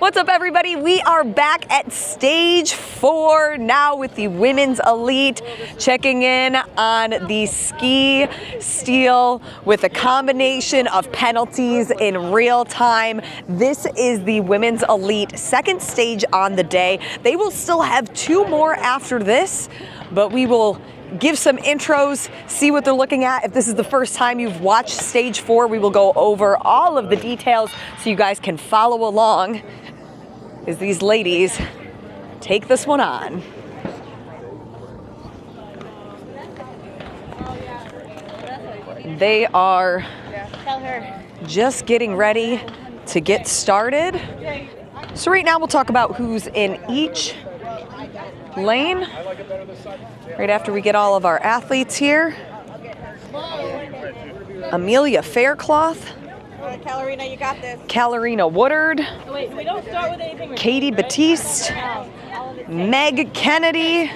What's up, everybody? We are back at stage 4 now with the women's elite, checking in on the ski steel with a combination of penalties in real time. This is the women's elite second stage on the day. They will still have 2 more after this, but we will give some intros, see what they're looking at. If this is the first time you've watched stage 4, we will go over all of the details so you guys can follow along as these ladies take this one on. They are just getting ready to get started. So right now we'll talk about who's in each lane right after we get all of our athletes here. Amelia Faircloth, Kalarina, you got this. Kalarina Woodard, Wait, we don't start with anything. Katie Batiste, Meg Kennedy,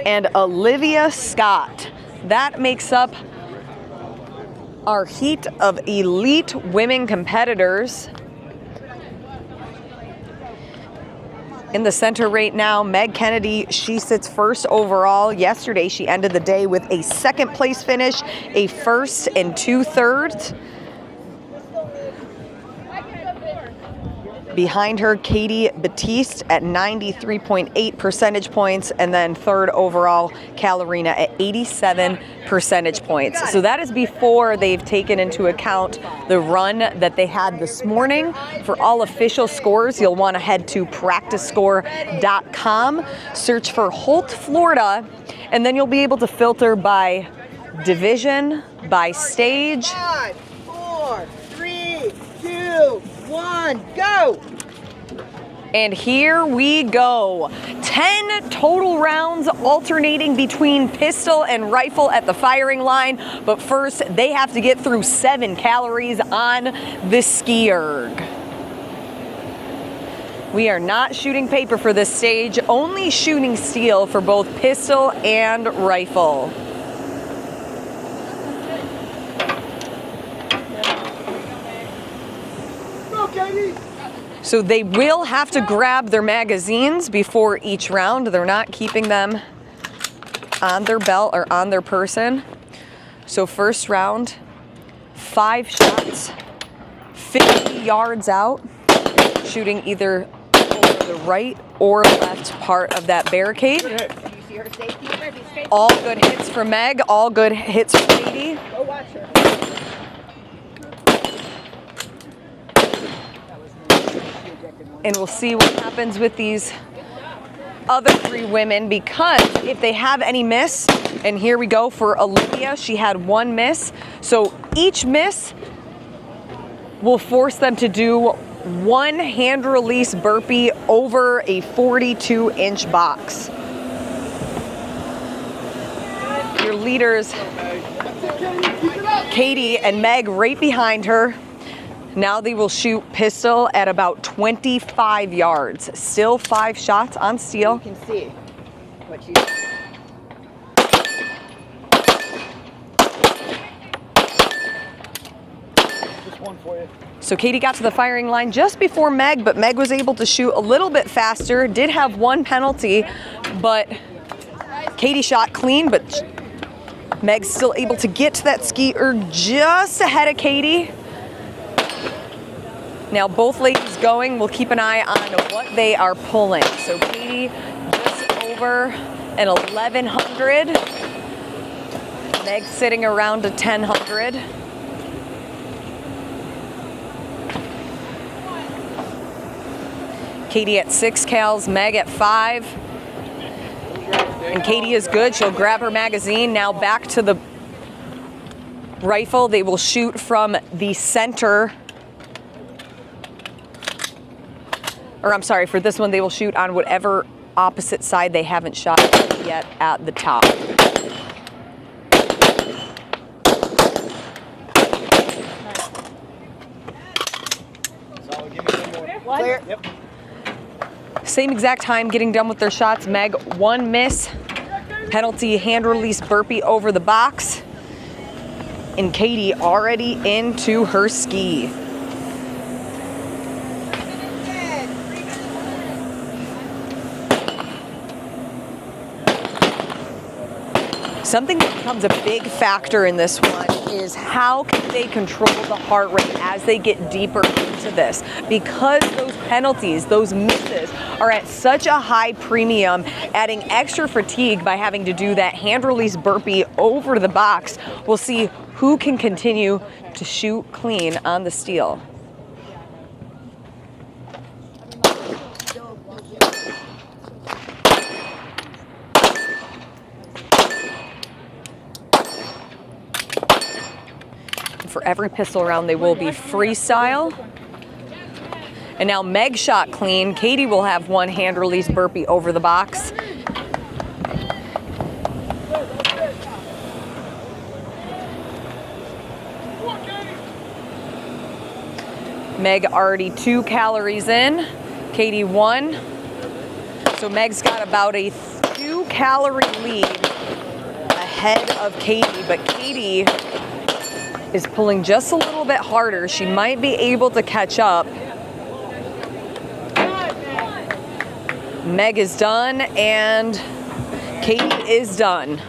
and Olivia Scott. That makes up our heat of elite women competitors. In the center right now, Meg Kennedy, she sits first overall. Yesterday, she ended the day with a second place finish, a first and 2 thirds. Behind her, Katie Batiste at 93.8 percentage points, and then third overall, Kalarina at 87 percentage points. So that is before they've taken into account the run that they had this morning. For all official scores, you'll want to head to practicescore.com, search for Holt, Florida, and then you'll be able to filter by division, by stage. 5, 4, 3, 2, 1, go! And here we go. 10 total rounds alternating between pistol and rifle at the firing line. But first, they have to get through 7 calories on the ski erg. We are not shooting paper for this stage, only shooting steel for both pistol and rifle. So they will have to grab their magazines before each round. They're not keeping them on their belt or on their person. So first round, 5 shots, 50 yards out, shooting either over the right or left part of that barricade. All good hits for Meg, all good hits for Katie. Go watch her. And we'll see what happens with these other 3 women, because if they have any miss, and here we go for Olivia, she had 1 miss. So each miss will force them to do 1 hand release burpee over a 42-inch box. Your leaders, Katie and Meg, right behind her. Now they will shoot pistol at about 25 yards. Still 5 shots on steel. You can see what she's just one for you. So Katie got to the firing line just before Meg, but Meg was able to shoot a little bit faster. Did have 1 penalty, but Katie shot clean, but Meg's still able to get to that ski erg just ahead of Katie. Now both ladies going, we'll keep an eye on what they are pulling. So Katie just over an 1100. Meg sitting around a 1000. Katie at 6 cals, Meg at 5. And Katie is good, she'll grab her magazine. Now back to the rifle. They will shoot from the center. Or I'm sorry, for this one, they will shoot on whatever opposite side they haven't shot yet at the top. Clear. Yep. Same exact time getting done with their shots. Meg, 1 miss. Penalty hand release burpee over the box. And Katie already into her ski. Something that becomes a big factor in this one is how can they control the heart rate as they get deeper into this, because those penalties, those misses are at such a high premium, adding extra fatigue by having to do that hand release burpee over the box. We'll see who can continue to shoot clean on the steel. For every pistol round, they will be freestyle. And now Meg shot clean. Katie will have one hand release burpee over the box. Meg already 2 calories in, Katie 1. So Meg's got about a 2-calorie lead ahead of Katie, but Katie is pulling just a little bit harder. She might be able to catch up. Meg is done and Katie is done.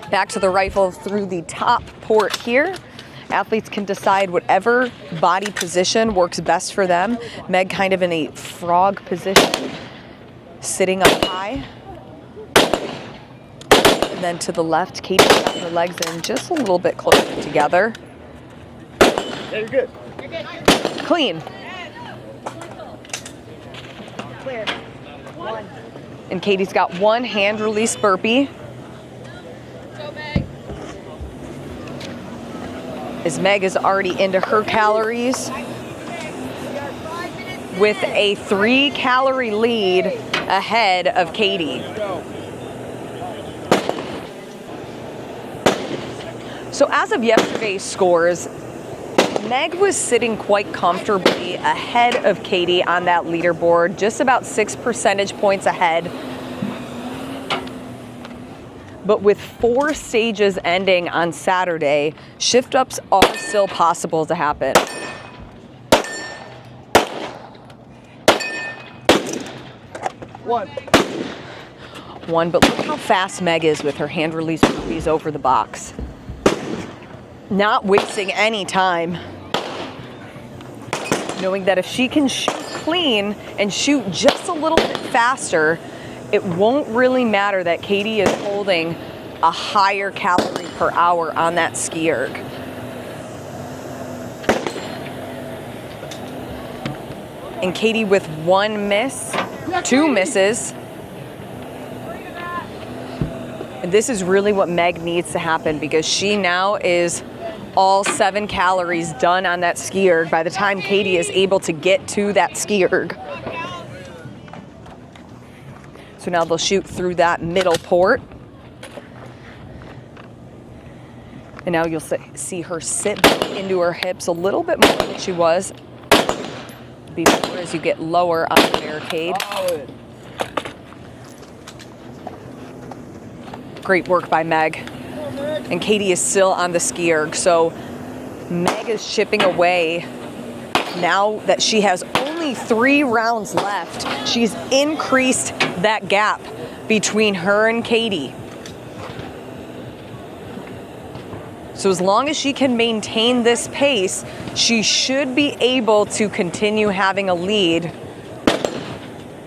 Back to the rifle through the top port here. Athletes can decide whatever body position works best for them. Meg kind of in a frog position, sitting up high. And then to the left, Katie got her legs in just a little bit closer together. Yeah, you're good. Clean. Clear. 1. And Katie's got 1 hand release burpee. Go, Meg. As Meg is already into her calories with a 3-calorie lead ahead of Katie. So as of yesterday's scores, Meg was sitting quite comfortably ahead of Katie on that leaderboard, just about 6 percentage points ahead. But with 4 stages ending on Saturday, shift-ups are still possible to happen. One, but look how fast Meg is with her hand release burpees over the box. Not wasting any time. Knowing that if she can shoot clean and shoot just a little bit faster, it won't really matter that Katie is holding a higher calorie per hour on that ski erg. And Katie with 1 miss, 2 misses. And this is really what Meg needs to happen, because she now is all 7 calories done on that ski erg by the time Katie is able to get to that ski erg. So now they'll shoot through that middle port. And now you'll see her sit into her hips a little bit more than she was before as you get lower on the barricade. Great work by Meg. And Katie is still on the ski erg, so Meg is chipping away. Now that she has only 3 rounds left, she's increased that gap between her and Katie. So as long as she can maintain this pace, she should be able to continue having a lead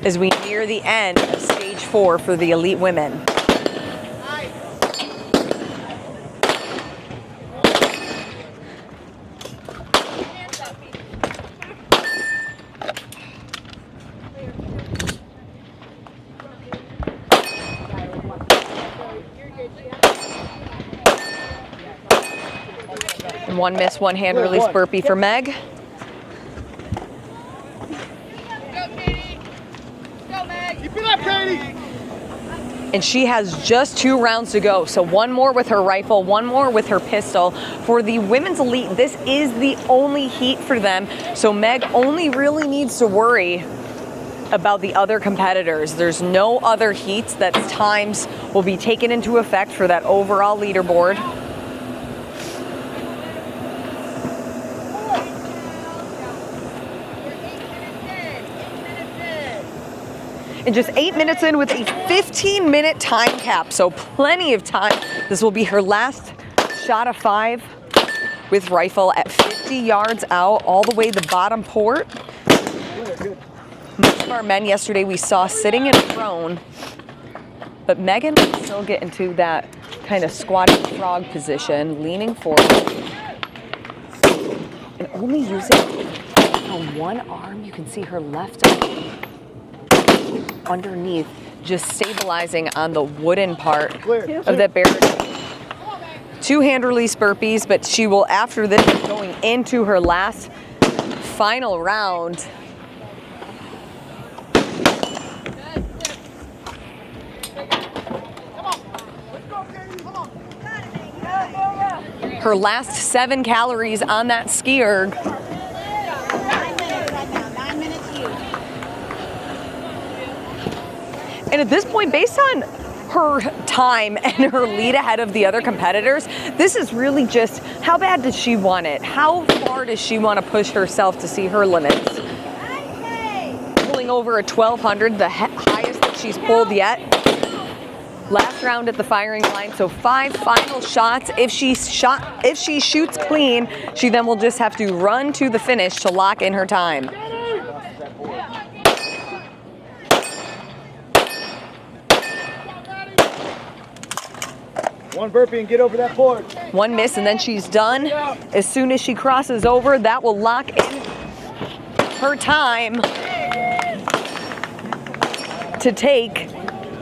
as we near the end of stage 4 for the elite women. And 1 miss, 1 hand release burpee for Meg. Go, Katie. Go, Meg. Keep it up, Katie. And she has just 2 rounds to go. So 1 more with her rifle, 1 more with her pistol. For the women's elite, this is the only heat for them. So Meg only really needs to worry about the other competitors. There's no other heats that times will be taken into effect for that overall leaderboard. and just 8 minutes in with a 15-minute time cap, so plenty of time. This will be her last shot of 5 with rifle at 50 yards out, all the way the bottom port. Most of our men yesterday we saw sitting in a prone, but Megan will still get into that kind of squatting frog position, leaning forward, and only using one arm. You can see her left arm underneath, just stabilizing on the wooden part of that barricade. 2 hand release burpees, but she will, after this, be going into her last final round. Her last 7 calories on that ski erg. 9 minutes right now, 9 minutes you. And at this point, based on her time and her lead ahead of the other competitors, this is really just how bad does she want it? How far does she want to push herself to see her limits? Pulling over a 1200, the highest that she's pulled yet. Last round at the firing line, so 5 final shots. If she shoots clean, she then will just have to run to the finish to lock in her time. One burpee and get over that porch. 1 miss and then she's done. As soon as she crosses over, that will lock in her time to take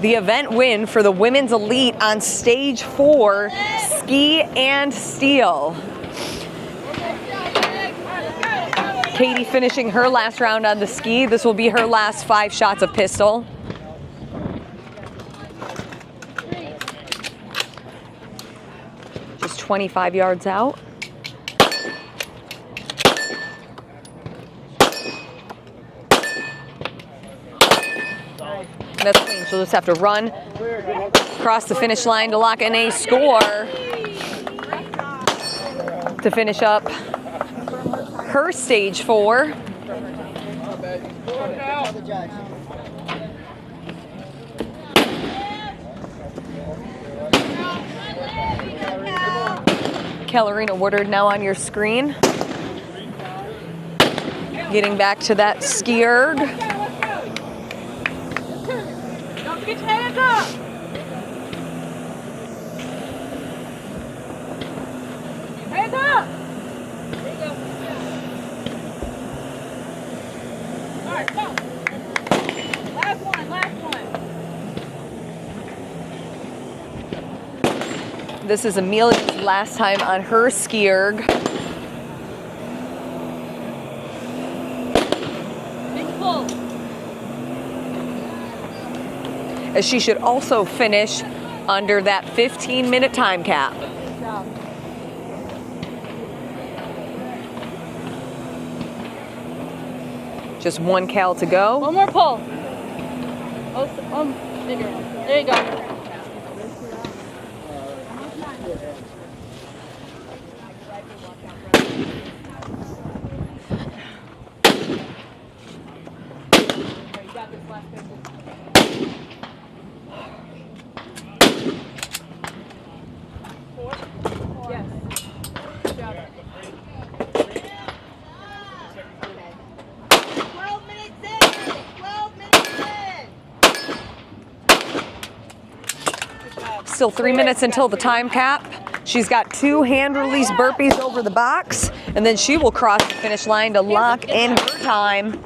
the event win for the women's elite on stage 4, ski and steel. Katie finishing her last round on the ski. This will be her last 5 shots of pistol. Just 25 yards out. That's clean. She'll just have to run across the finish line to lock in a score to finish up her stage 4. Kalarina Woodard now on your screen. Getting back to that ski erg. Get your hands up! Hands up! There you go. All right, go. Last one, last one. This is Amelia's last time on her ski erg. Big pull. As she should also finish under that 15-minute time cap. Just 1 cal to go. One more pull. Bigger. There you go. Still 3 minutes until the time cap. She's got 2 hand release burpees over the box, and then she will cross the finish line to lock in her time.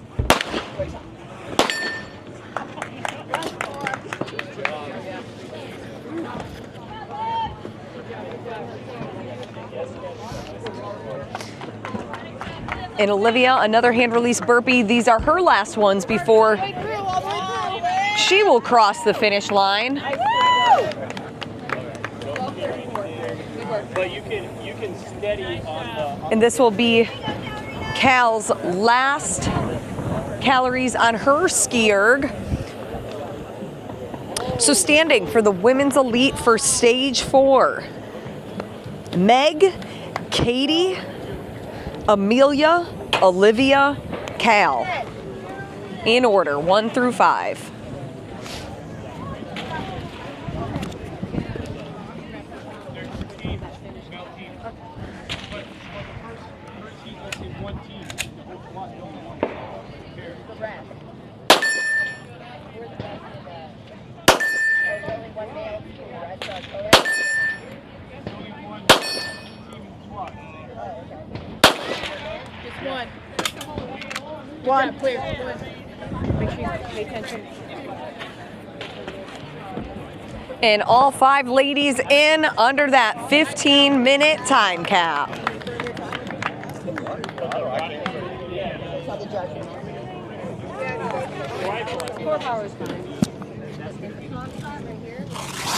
And Olivia, another hand release burpee. These are her last ones before she will cross the finish line. But you can steady on the. And this will be Cal's last calories on her ski erg. So standing for the women's elite for stage 4, Meg, Katie, Amelia, Olivia, Cal. In order, 1 through 5. Just one. One. Yeah, clear. One. Make sure you pay attention. And all 5 ladies in under that 15-minute time cap.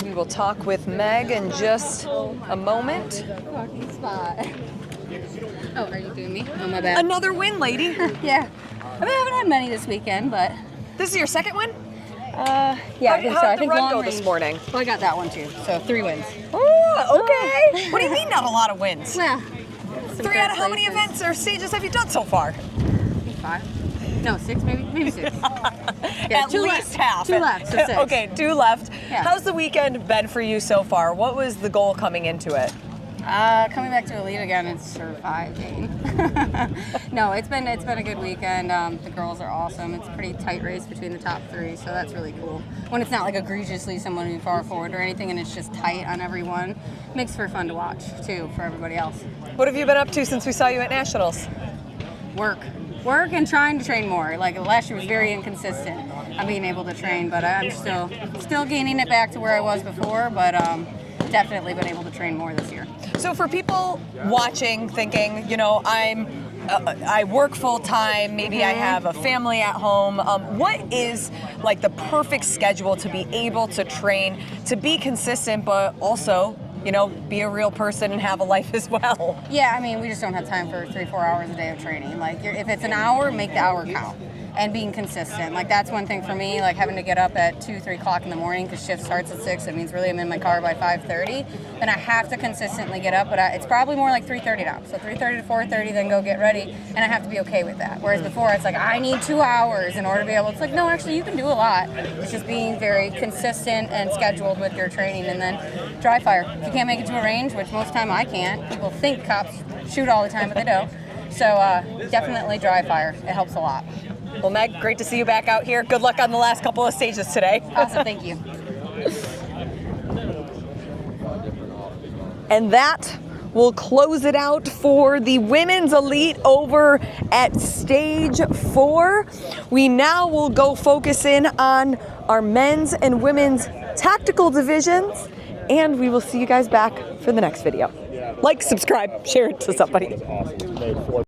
We will talk with Meg in just a moment. Parking spot. Oh, are you doing me? Oh, my bad. Another win, lady. Yeah. I mean, I haven't had many this weekend, but This is your second win? yeah, I think so. How'd I the think run long go this range- morning? Well, I got that one too. So 3 wins. Oh, okay. What do you mean not a lot of wins? Well, 3 out of how many events or stages have you done so far? 5. No, 6 maybe. Maybe 6. Yeah, At 2 least left. half. 2 left. So 6. Okay, 2 left. Yeah. How's the weekend been for you so far? What was the goal coming into it? Coming back to elite again and surviving. No, it's been a good weekend. The girls are awesome. It's a pretty tight race between the top 3, so that's really cool. When it's not like egregiously someone far forward or anything, and it's just tight on every one, makes for fun to watch too for everybody else. What have you been up to since we saw you at Nationals? Work and trying to train more. Like last year was very inconsistent on being able to train, but I'm still gaining it back to where I was before, but definitely been able to train more this year. So for people watching, thinking, you know, I work full time, maybe I have a family at home. What is like the perfect schedule to be able to train, to be consistent, but also, you know, be a real person and have a life as well? Yeah, I mean, we just don't have time for 3-4 hours a day of training. Like, if it's an hour, make the hour count. And being consistent. Like, that's one thing for me, like having to get up at 2-3 o'clock in the morning because shift starts at 6. It means really I'm in my car by 5:30. Then I have to consistently get up, but it's probably more like 3:30 now. So 3:30 to 4:30, then go get ready, and I have to be okay with that. Whereas before, it's like, I need 2 hours in order to be able, it's like, no, actually, you can do a lot. It's just being very consistent and scheduled with your training, and then dry fire. If you can't make it to a range, which most time I can't, people think cops shoot all the time, but they don't. So definitely dry fire. It helps a lot. Well, Meg, great to see you back out here. Good luck on the last couple of stages today. Awesome, thank you. And that will close it out for the women's elite over at stage 4. We now will go focus in on our men's and women's tactical divisions, and we will see you guys back for the next video. Like, subscribe, share it to somebody.